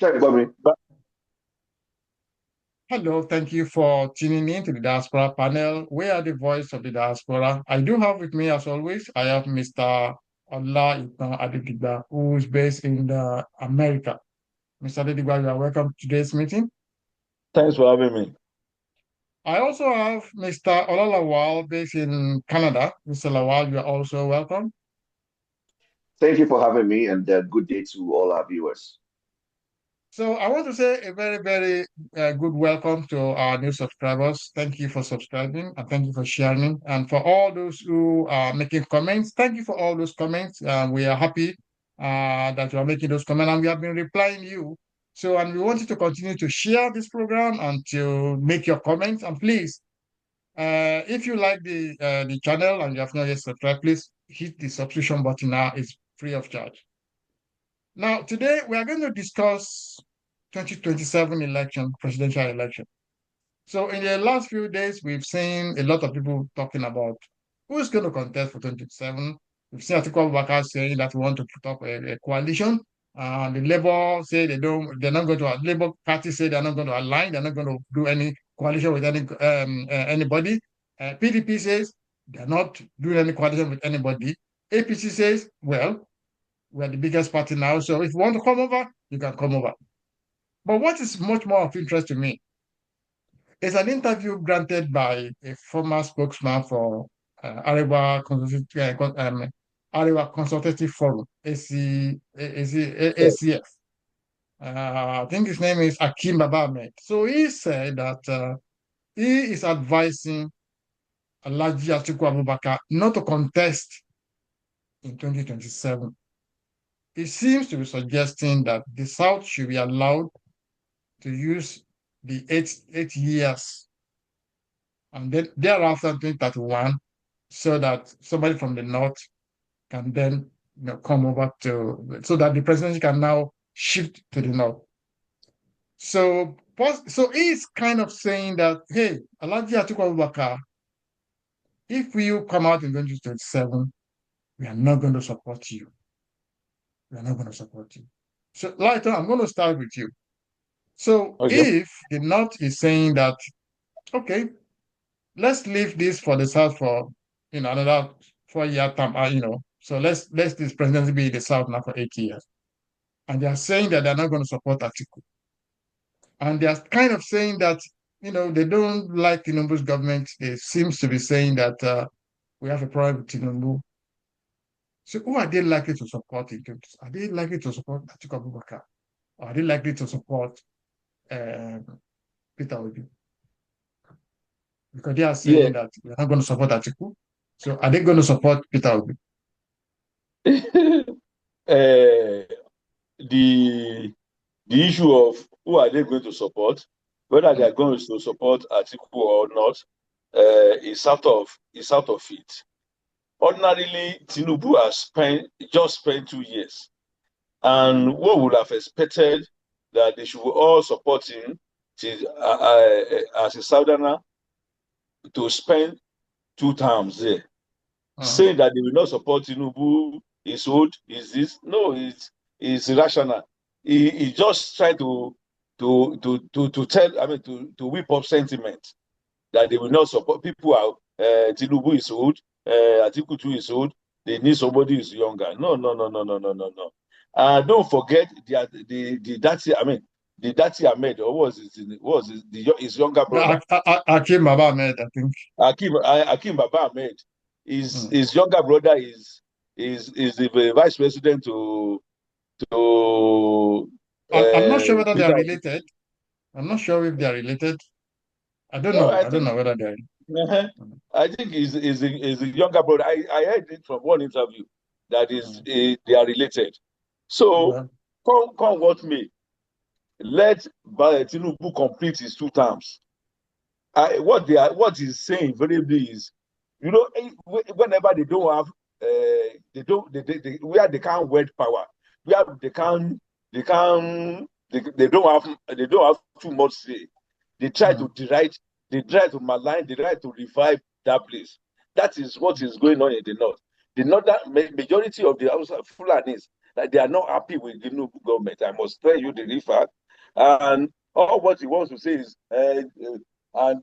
Check, Bobby. Hello, thank you for tuning in to the Diaspora panel. We are the voice of the diaspora. I do have with me, as always, I have Mr. Allah Itan Adedigba, who is based in America. Mr. Adedigba, you are welcome to today's meeting. Thanks for having me. I also have Mr. Olalawal, based in Canada. Mr. Lawal, you are also welcome. Thank you for having me, and good day to all our viewers. So I want to say a very, very good welcome to our new subscribers. Thank you for subscribing and thank you for sharing. And for all those who are making comments, thank you for all those comments. We are happy that you are making those comments and we have been replying you. So, and we want you to continue to share this program and to make your comments. And please, if you like the channel and you have not yet subscribed, please hit the subscription button now. It's free of charge. Now, today we are going to discuss 2027 election, presidential election. So in the last few days, we've seen a lot of people talking about who's going to contest for 2027. We've seen Atiku Abubakar saying that we want to put up a coalition. The Labour say they're not going to, Labour Party say they're not going to align, they're not going to do any coalition with anybody. PDP says they're not doing any coalition with anybody. APC says, well, we're the biggest party now. So if you want to come over, you can come over. But what is much more of interest to me is an interview granted by a former spokesman for Arewa Consultative Forum, ACF. I think his name is Akim Baba Ahmed. So he said that he is advising Alhaji Atiku Abubakar not to contest in 2027. He seems to be suggesting that the South should be allowed to use the eight years and then thereafter 2031, so that somebody from the North can then come over so that the presidency can now shift to the North. So he's kind of saying that, hey, Alhaji Atiku Abubakar, if you come out in 2027, we are not going to support you. We are not going to support you. So, Lighter, I'm going to start with you. So Okay. if the North is saying that, okay, let's leave this for the South for another 4-year term, so let's this presidency be in the South now for 8 years. And they are saying that they're not going to support Atiku. And they are kind of saying that, they don't like Tinubu's government. They seems to be saying that we have a problem with Tinubu. So who are they likely to support in terms? Are they likely to support Atiku Abubakar? Or are they likely to support Peter Obi? Because they are Yeah. saying that we're not going to support Atiku. So are they going to support Peter Obi? The issue of who are they going to support, whether they are going to support Atiku or not, is out of it. Ordinarily, Tinubu has just spent 2 years, and what would have expected that they should all support him as a Southerner to spend 2 terms there. Saying that they will not support Tinubu is old, is this? No, it's irrational. He just tried to tell, to whip up sentiment that they will not support. People are Tinubu is old, Atiku too is old. They need somebody who's younger. No. Don't forget the Dati Ahmed, or his younger brother? Akim Baba Ahmed, I think. Akim Baba Ahmed. His younger brother is the vice president to I'm not sure whether they are Peter. related. I'm not sure if they are related. I don't No, know. I I don't think know whether they are. I think he's a younger brother. I heard it from one interview that they are related. So Well, come what may, let Tinubu complete his 2 terms. What he's saying very big is, whenever they don't have where they can't wield power, where they don't have too much say. They try to deride, they try to malign, they try to revive that place. That is what is going on in the north. The northern majority of the Hausa Fulanis that they are not happy with the new government. I must tell you the real fact. And all what he wants to say is, and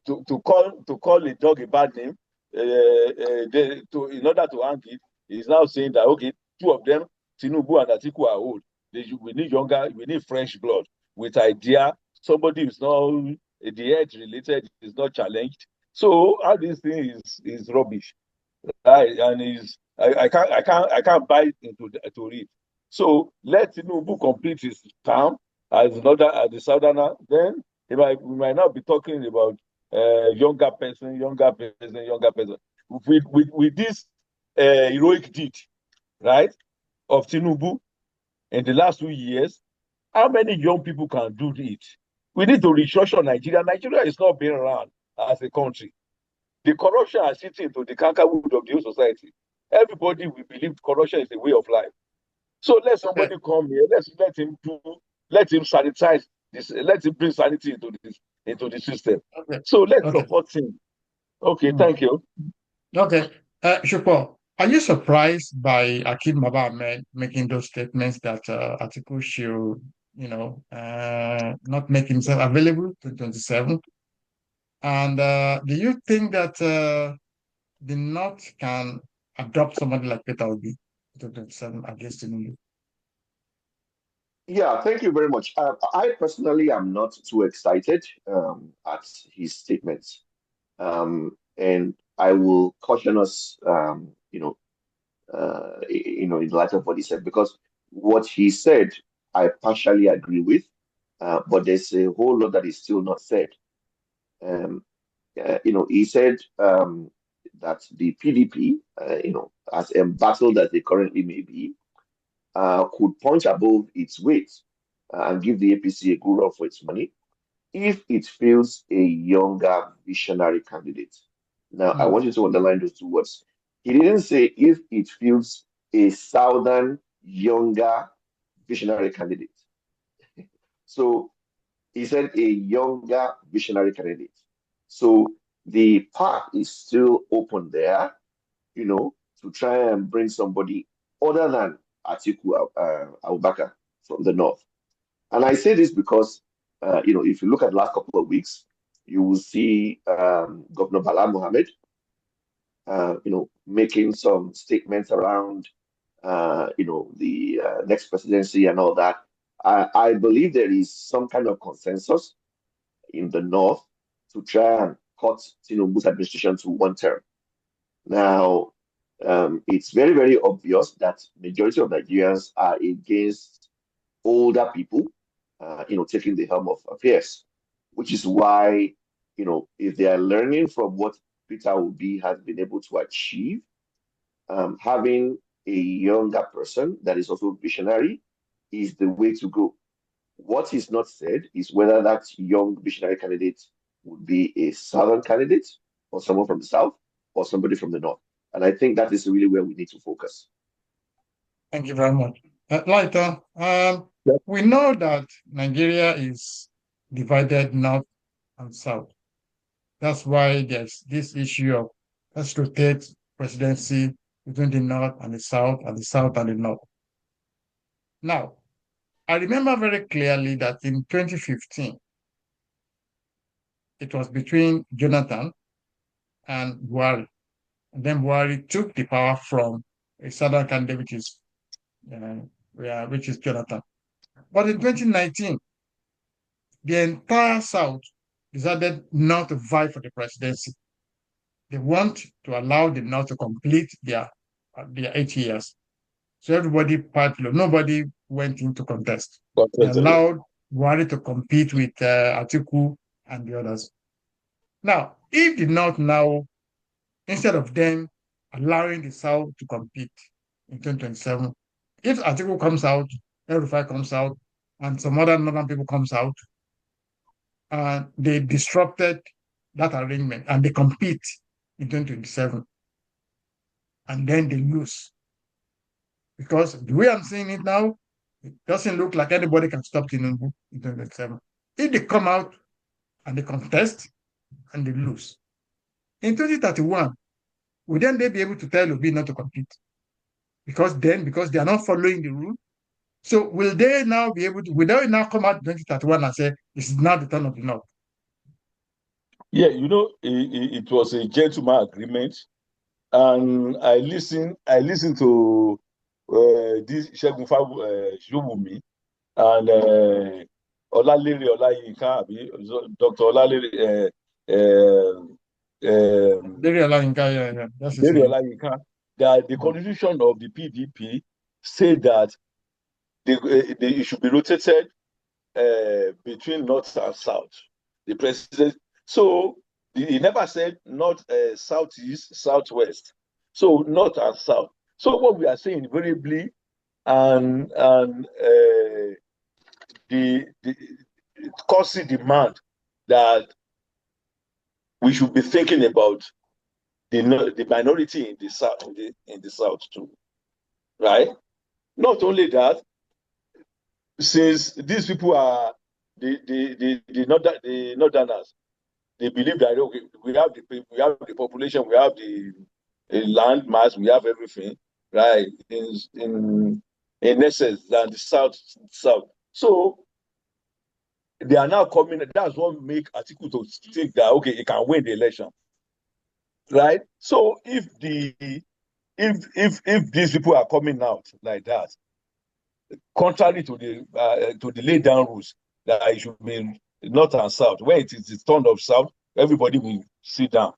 to call a dog a bad name, in order to hang it, he's now saying that okay, two of them, Tinubu and Atiku, are old. We need younger, we need fresh blood with idea. Somebody who's not the head related is not challenged. So all this thing is rubbish, right? And is I can't buy into to it. So let Tinubu complete his term as the southerner. Then we might not be talking about younger person, younger person. With this heroic deed, right, of Tinubu in the last 2 years, how many young people can do it? We need to restructure Nigeria. Nigeria is not being run as a country. The corruption has eaten into the cankerwood of the whole society. Everybody will believe corruption is a way of life. So let Okay. somebody come here. Let him sanitize this. Let him bring sanity into the system. Okay. So let's Okay. support him. Okay, Mm. thank you. Okay. Shupo, are you surprised by Akin Baba Ahmed making those statements that Atiku should, not make himself available to 27? And do you think that the North can adopt somebody like Peter Obi to 27 against Tinubu? Yeah, thank you very much. I personally am not too excited at his statements. And I will caution us, in light of what he said, because what he said, I partially agree with, but there's a whole lot that is still not said. Um, he said that the PDP, as embattled as they currently may be, could punch above its weight and give the APC a good run for its money if it feels a younger visionary candidate. Now, I Mm. want you to underline those two words. He didn't say if it feels a southern younger visionary candidate. So he said a younger visionary candidate. So the path is still open there, to try and bring somebody other than Atiku Abubakar from the north. And I say this because, if you look at the last couple of weeks, you will see Governor Bala Mohammed, making some statements around, the next presidency and all that. I believe there is some kind of consensus in the north to try and cut Tinubu's administration to one term. Now, it's very, very obvious that majority of Nigerians are against older people, taking the helm of affairs, which is why, if they are learning from what Peter Obi has been able to achieve, having a younger person that is also visionary is the way to go. What is not said is whether that young visionary candidate would be a southern candidate or someone from the south or somebody from the north. And I think that is really where we need to focus. Thank you very much. Later, Yeah. we know that Nigeria is divided north and south. That's why there's this issue of let's rotate presidency between the north and the south and the north. Now, I remember very clearly that in 2015, it was between Jonathan and Buhari. And then Buhari took the power from a southern candidate, which is Jonathan. But in 2019, the entire South decided not to vie for the presidency. They want to allow the North to complete their 8 years. So everybody piped low. Nobody went in to contest. They Yeah. allowed Buhari to compete with Atiku and the others. Now, if the North now, instead of them allowing the South to compete in 2027, if Atiku comes out, El comes out, and some other Northern people comes out, they disrupted that arrangement and they compete in 2027, and then they lose. Because the way I'm seeing it now, it doesn't look like anybody can stop Tinubu in 2027. If they come out and they contest and they lose, in 2031, will then they be able to tell Obi not to compete? Because they are not following the rule. So will they now be able to, will they now come out in 2031 and say, this is now the turn of the North? Yeah, it was a gentleman agreement, and I listened to this Segun Showumi and Olalere Olayinka, Dr. Olalere Very Olayinka, yeah, that's his Lere name. Olayinka, that the Mm. constitution of the PDP said that it should be rotated between north and south. The president, so he never said north, southeast, southwest. So north and south. So what we are saying invariably, and the causing demand that we should be thinking about the minority in the south, in the south too, right? Not only that, since these people are the northerners, they believe that, okay, we have the population, we have the land mass, we have everything, right? In essence, than the south. So they are now coming. That's what make Atiku to think that, okay, he can win the election, right? So if these people are coming out like that, contrary to the laid down rules that it should be north and south, when it is the turn of south, everybody will sit down.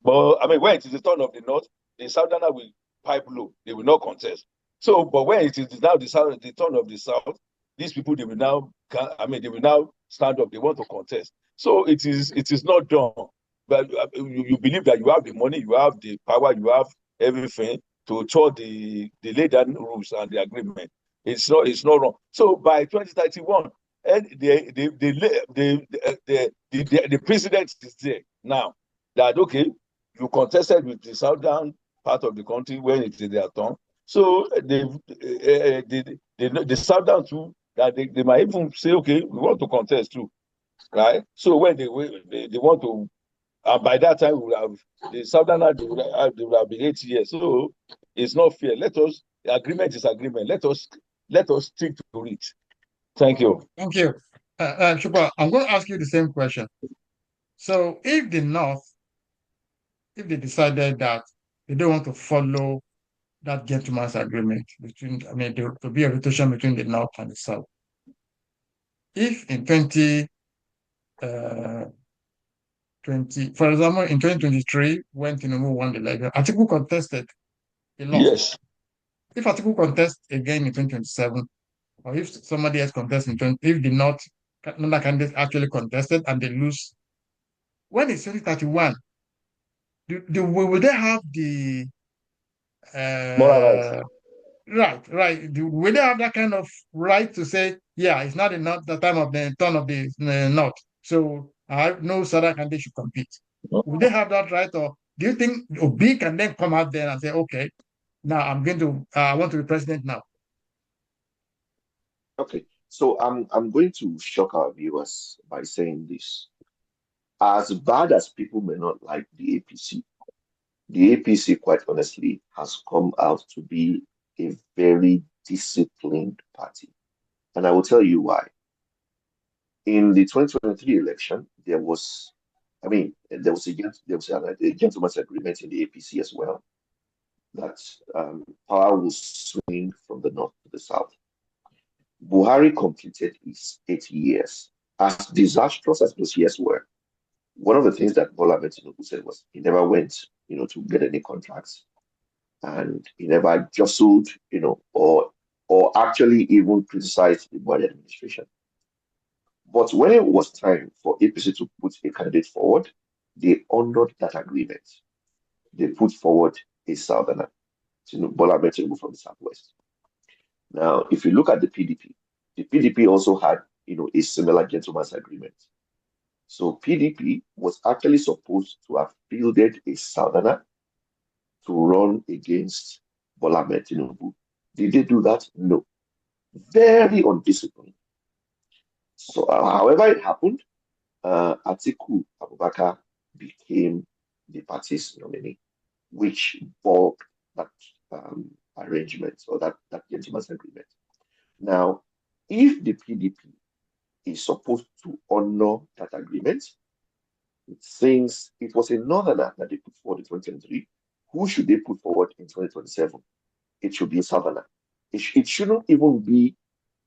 But I mean, when it is the turn of the north, the southerner will pipe low. They will not contest. So, but when it is now the turn of the south, these people, they will now, they will now stand up. They want to contest. So it is not done. But you believe that you have the money, you have the power, you have everything to thwart the laid down rules and the agreement. It's not wrong. So by 2031, and the president is there now, that, okay, you contested with the southern part of the country when it is their turn. So the southern too, that they might even say, okay, we want to contest too, right? So when they want to, and by that time we will have the southerner, they will have been 8 years. So it's not fair. Agreement is agreement. Let us stick to it. Thank you. Thank you. Shukwa, I'm going to ask you the same question. So if the North, if they decided that they don't want to follow that gentleman's agreement between, I mean, there to be a rotation between the North and the South, if in 2020, for example, in 2023, when Tinubu won the election, Atiku contested, he lost. Yes. If Atiku contests again in 2027, or if somebody else contests in 20, if the North, another candidate actually contested and they lose, when it's 2031, will they have the Moral rights. uh, right? Will they have that kind of right to say, yeah, it's not enough the time of the turn of the North, so no Southern candidate should compete? Will they have that right, or do you think Obi can then come out there and say, okay, now I want to be president now? Okay, so I'm going to shock our viewers by saying this. As bad as people may not like the APC, quite honestly, has come out to be a very disciplined party. And I will tell you why. In the 2023 election, there was a gentleman's agreement in the APC as well, that power will swing from the north to the south. Buhari completed his 8 years. As disastrous as those years were, one of the things that Bola Tinubu said was he never went, to get any contracts, and he never jostled, or actually even criticized the Buhari administration. But when it was time for APC to put a candidate forward, they honored that agreement. They put forward a southerner, Bola Tinubu from the southwest. Now, if you look at the PDP also had, a similar gentleman's agreement. So PDP was actually supposed to have fielded a southerner to run against Bola Tinubu. Did they do that? No. Very undisciplined. So, however it happened, Atiku Abubakar became the party's nominee, which bulked that arrangement or that gentleman's agreement. Now, if the PDP is supposed to honor that agreement, since it was a northerner that they put forward in 2023, who should they put forward in 2027? It should be a southerner. It shouldn't even be,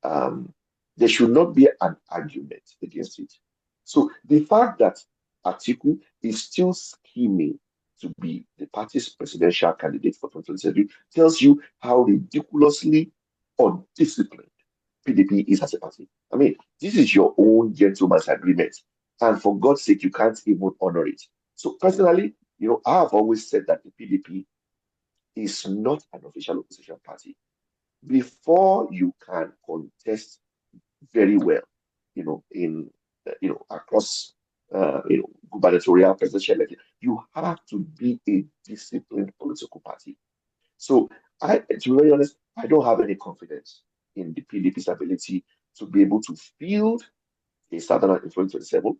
there should not be an argument against it. So the fact that Atiku is still scheming to be the party's presidential candidate for 2027 tells you how ridiculously undisciplined PDP is as a party. I mean, this is your own gentleman's agreement. And for God's sake, you can't even honor it. So personally, I have always said that the PDP is not an official opposition party. Before you can contest very well, in across gubernatorial presidential election, you have to be a disciplined political party. So to be very honest, I don't have any confidence in the PDP's ability to be able to field a Southern in 2027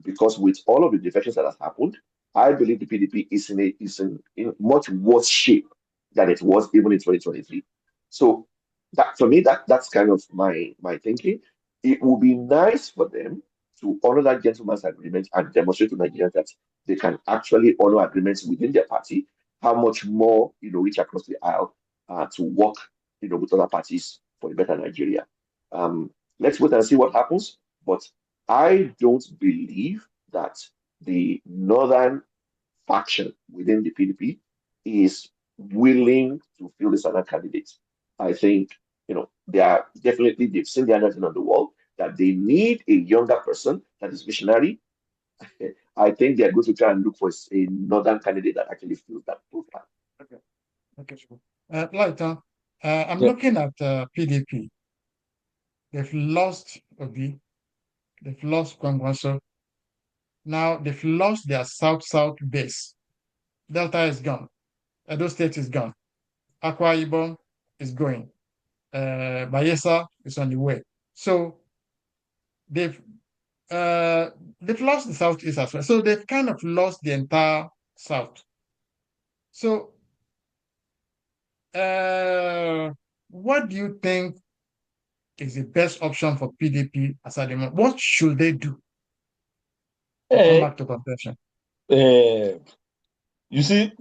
because with all of the defections that has happened, I believe the PDP is in much worse shape than it was even in 2023. So that for me, that's kind of my thinking. It would be nice for them to honor that gentleman's agreement and demonstrate to Nigerians that they can actually honor agreements within their party. How much more, reach across the aisle to work, with other parties for a better Nigeria. Let's wait and see what happens. But I don't believe that the northern faction within the PDP is willing to field this other candidate. I think, they've seen the handwriting on the wall that they need a younger person that is visionary. I think they're going to try and look for a northern candidate that actually fills that profile. Okay. Okay, sure. Lighter, I'm Yeah. looking at PDP. They've lost Obi. They've lost Kwangwaso. Now they've lost their South-South base. Delta is gone. Edo State is gone. Akwa Ibom is going. Bayelsa is on the way. So they've they've lost the Southeast as well. So they've kind of lost the entire South. So what do you think is the best option for PDP as at the moment? What should they do to come back to contention? You see,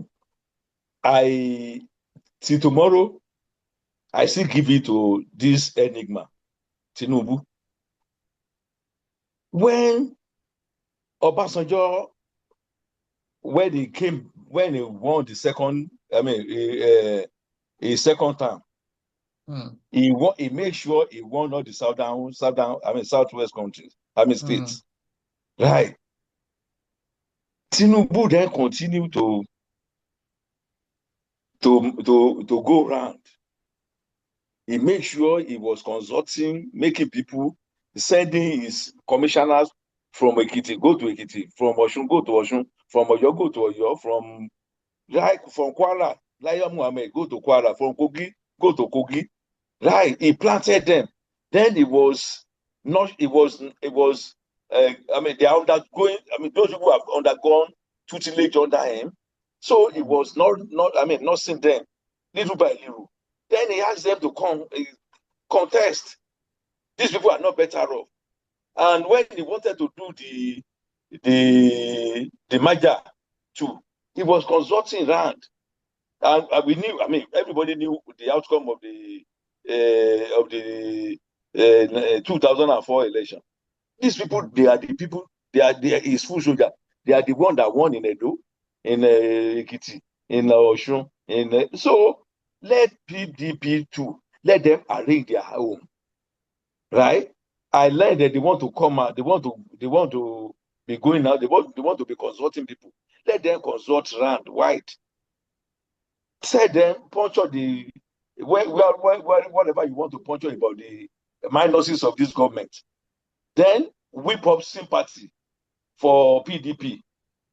till tomorrow, I still give it to this enigma, Tinubu. When Obasanjo, when he won the second, a second term, he made sure he won all the southwest countries, states. Right. Tinubu then continued to go around. He made sure he was consulting, making people, sending his commissioners from Ekiti, go to Ekiti, from Osun, go to Osun, from Oyo, go to Oyo, from Kwara, Laya Muhammad, go to Kwara, from Kogi, go to Kogi. Right, he planted them. Then they are undergoing, those people have undergone tutelage under him. So it was not seeing them little by little. Then he asked them to come contest. These people are not better off. And when he wanted to do the merger too, he was consulting around. And we knew, everybody knew the outcome of the 2004 election. These people, they are the people, they are his full soldier. They are the one that won in Edo, in Ekiti, in Osun. So let PDP too, let them arrange their home. Right? I learned that they want to come out, they want to be going out, they want to be consulting people. Let them consult round wide. Say them puncture the whatever you want to puncture about the minuses of this government. Then whip up sympathy for PDP.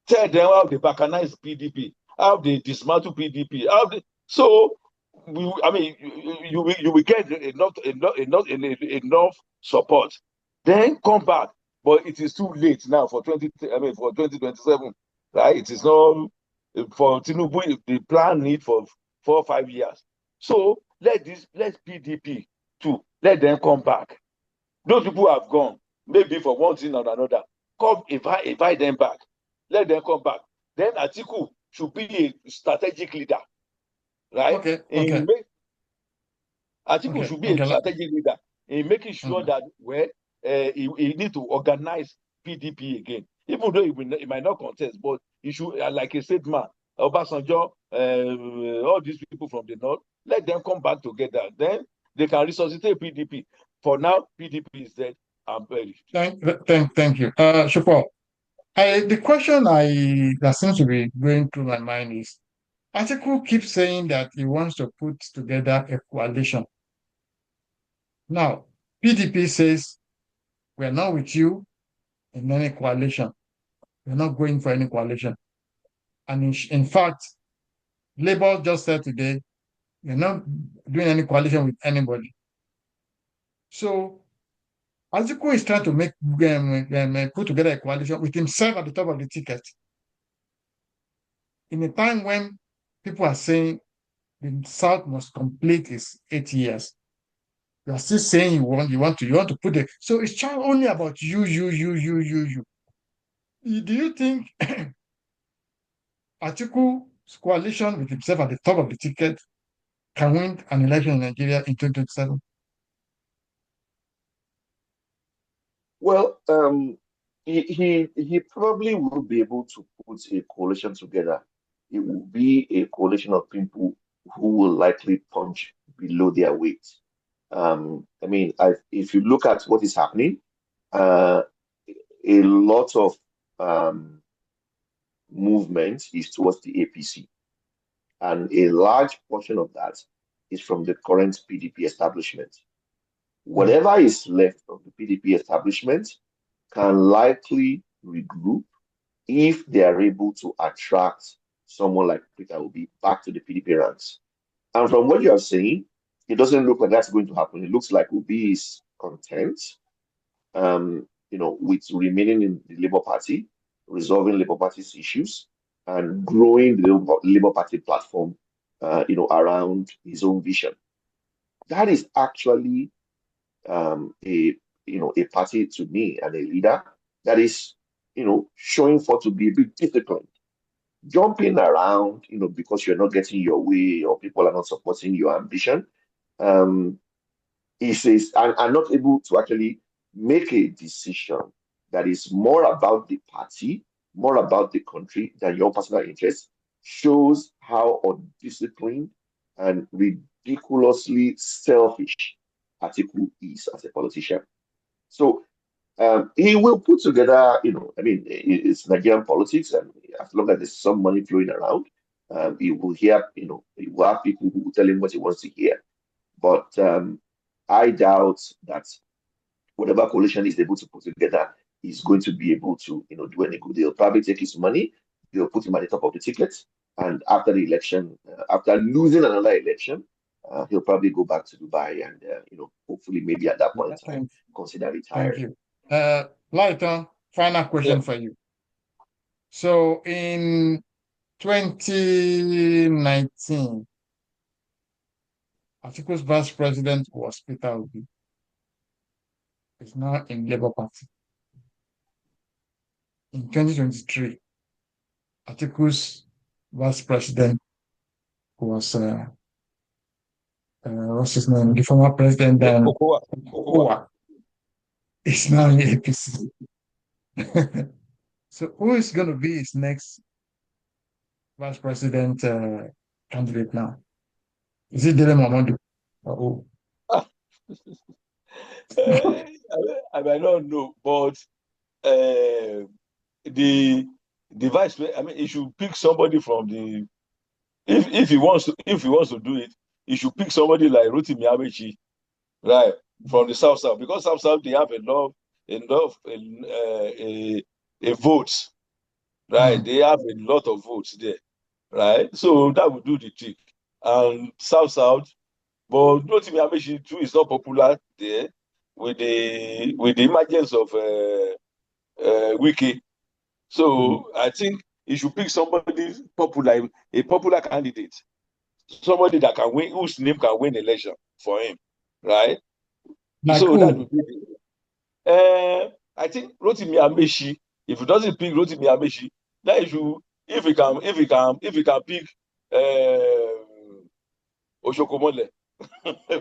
Tell them how they balkanize PDP, how they dismantle PDP, so you will get enough support. Then come back, but it is too late now for 2027, right? It is not for Tinubu. The plan need for 4 or 5 years. So let PDP too, let them come back. Those people have gone, maybe for one thing or another. Come invite them back. Let them come back. Then Atiku should be a strategic leader, right? Okay, okay, Atiku okay, should be a okay, strategic leader in making sure okay. that he need to organize PDP again. Even though he might not contest, but he should, like a state man, Obasanjo, all these people from the north, let them come back together. Then they can resuscitate PDP. For now, PDP is dead and buried. Thank you. Shupal, the question that seems to be going through my mind is, Atiku keeps saying that he wants to put together a coalition. Now, PDP says we're not with you in any coalition. We're not going for any coalition. And in fact, Labour just said today, we're not doing any coalition with anybody. So Atiku is trying to put together a coalition with himself at the top of the ticket in a time when people are saying the South must complete its 8 years. You are still saying you want to put it. So it's only about you. Do you think Atiku's coalition with himself at the top of the ticket can win an election in Nigeria in 2027? Well, he probably will be able to put a coalition together. It will be a coalition of people who will likely punch below their weight. I mean, if you look at what is happening, uh, a lot of movement is towards the APC, and a large portion of that is from the current PDP establishment. Yeah. Whatever is left of the PDP establishment can likely regroup if they are able to attract someone like Peter Obi back to the PDP ranks. And from what you are saying, it doesn't look like that's going to happen. It looks like Obi is content, with remaining in the Labour Party, resolving Labour Party's issues, and growing the Labour Party platform, around his own vision. That is actually a party to me and a leader that is showing for to be a bit disciplined. Jumping around because you're not getting your way or people are not supporting your ambition, um is and not able to actually make a decision that is more about the party, more about the country than your personal interest, shows how undisciplined and ridiculously selfish Atiku is as a politician. So he will put together, I mean, it's Nigerian politics, and as long as there's some money flowing around, he will hear, he will have people who will tell him what he wants to hear. But I doubt that whatever coalition he's able to put together is going to be able to, do any good. They'll probably take his money, they'll put him at the top of the ticket, and after the election, after losing another election, he'll probably go back to Dubai and, hopefully maybe at that point in time Thank, consider thank retiring. you. Lighton, final Yeah. question for you. So in 2019, Atiku's vice president was Peter Obi. He's now in Labour Party. In 2023, Atiku's vice president was what's his name? The former president then Okowa. Owa is now in APC. So who is going to be his next vice president candidate now? Is it Dele Momodu? Oh, I might not know, but uh, the vice. I mean, he should pick somebody from the. If he wants to do it, he should pick somebody like Rotimi Amechi, right, from the South South, because South South they have enough a votes, right? mm, They have a lot of votes there, right? So that would do the trick. And South South, but Rotimi Amechi too is not popular there with the emergence of Wiki. mm, So I think he should pick somebody popular, a popular candidate somebody that can win, whose name can win election for him, right? Like So that who? would be I think Rotimi Amechi. If he doesn't pick Rotimi Amechi, then if he can pick Oshokomole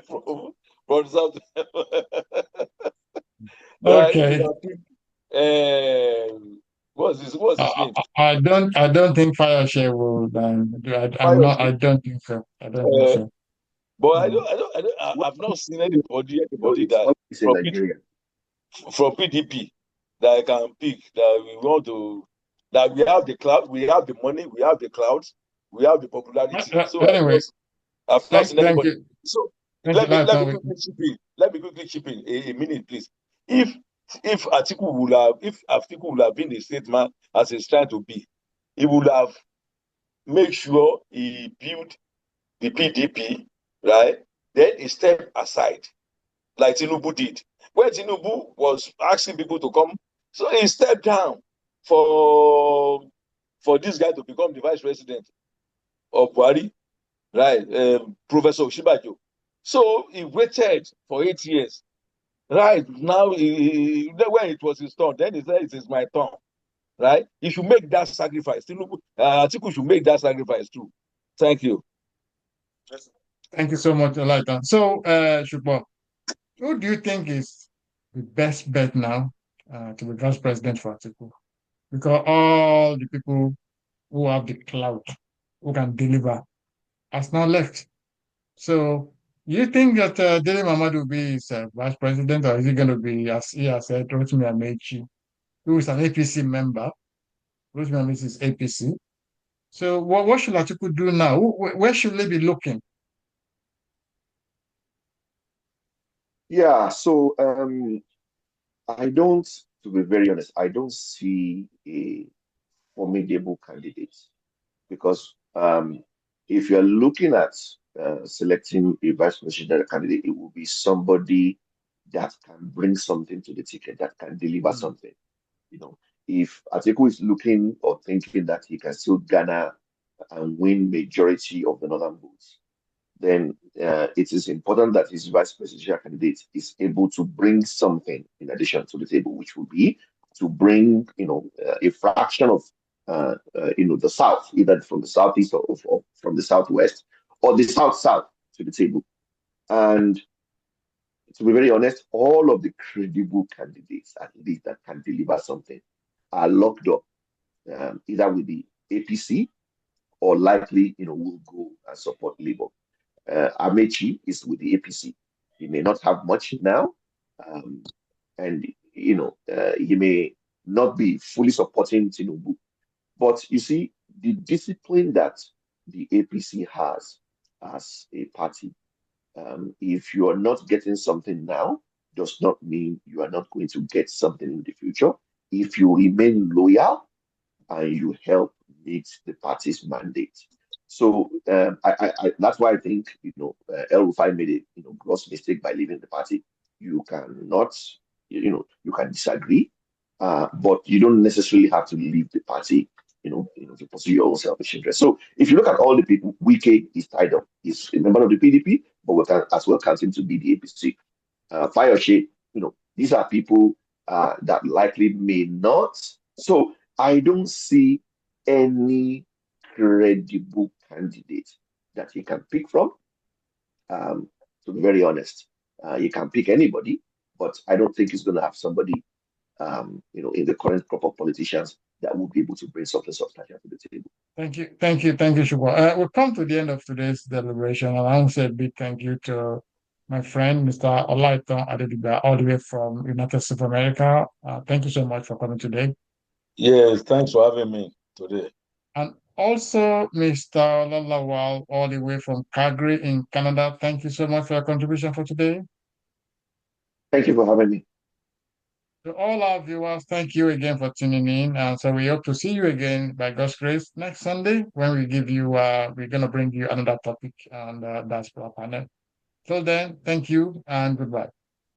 from, from South, right? If he Okay. can pick what's his name? I don't think Fayose will I Fayose. don't think so. I don't think Uh, so. but Mm. I've not seen You know, anybody it's that always in from Nigeria. from PDP that I can pick that we want to, that we have the cloud, we have the money, we have the clouds, we have the popularity. So Anyway, I've not seen thank anybody. you. So Thank you. let me quickly chip in. Let me quickly chip in a minute, please. If Atiku would have been the statesman as he's trying to be, he would have made sure he built the PDP, right? Then he stepped aside like Tinubu did. When Tinubu was asking people to come, so he stepped down for this guy to become the vice president of Buhari, right? Professor Oshibajo. So he waited for 8 years. Right now, when it was his turn, then he said, "It is my turn." Right? He should make that sacrifice. Tinubu, Atiku should make that sacrifice too. Thank you. Thank you so much, Olaitan. So, Shukbo, who do you think is the best bet now to be vice president for Atiku? Because all the people who have the clout, who can deliver, has now left. So, you think that Dele Mamadu will be his vice president, or is he going to be, as he has said, Rotimi Amechi, who is an APC member? Rotimi Amechi is APC. So, what should Atiku do now? Where should they be looking? Yeah, so I don't, to be very honest, I don't see a formidable candidate because if you're looking at selecting a vice presidential candidate, it will be somebody that can bring something to the ticket, that can deliver Mm. something. You know, if Atiku is looking or thinking that he can still garner and win majority of the northern votes, then it is important that his vice presidential candidate is able to bring something in addition to the table, which will be to bring, a fraction of, the South, either from the Southeast or from the Southwest or the South-South to the table. And to be very honest, all of the credible candidates, at least that can deliver something, are locked up either with the APC or likely, will go and support Labour. Amechi is with the APC. He may not have much now, um, and he may not be fully supporting Tinubu. But you see, the discipline that the APC has as a party, if you are not getting something now, does not mean you are not going to get something in the future. If you remain loyal and you help meet the party's mandate. So that's why I think El Rufai made a gross mistake by leaving the party. You cannot, you can disagree, but you don't necessarily have to leave the party. To pursue your own selfish interest. So if you look at all the people, Wike is tied up. He's a member of the PDP, but we can as well count him to be the APC. Fayoshe, these are people that likely may not. So I don't see any credible candidate that he can pick from. Um, to be very honest, he can pick anybody, but I don't think he's going to have somebody, in the current crop of politicians that will be able to bring something substantial to the table. Thank you, Shukwa. We've come to the end of today's deliberation, and I want to say a big thank you to my friend, Mr. Olaitan Adediba, all the way from United States of America. Thank you so much for coming today. Yes, thanks for having me today. And also, Mr. Lalawal, all the way from Calgary in Canada. Thank you so much for your contribution for today. Thank you for having me. To all our viewers, thank you again for tuning in. And so we hope to see you again by God's grace next Sunday when we're going to bring you another topic and that's our panel. Till then, thank you and goodbye.